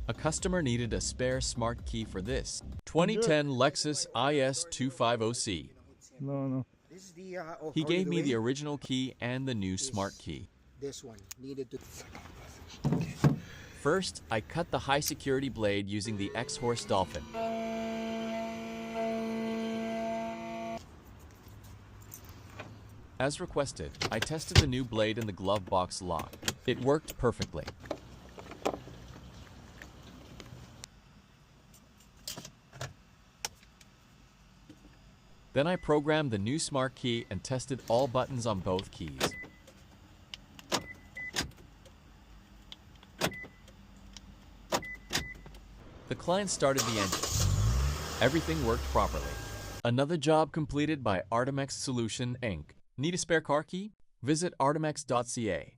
A customer needed a spare smart key for this 2010 Lexus IS 250C. No. This is the He how gave you me the doing? original key and the new smart key. This one needed to. First, I cut the high security blade using the Xhorse Dolphin. As requested, I tested the new blade in the glove box lock. It worked perfectly. Then I programmed the new smart key and tested all buttons on both keys. The client started the engine. Everything worked properly. Another job completed by Artemex Solution Inc. Need a spare car key? Visit artemex.ca.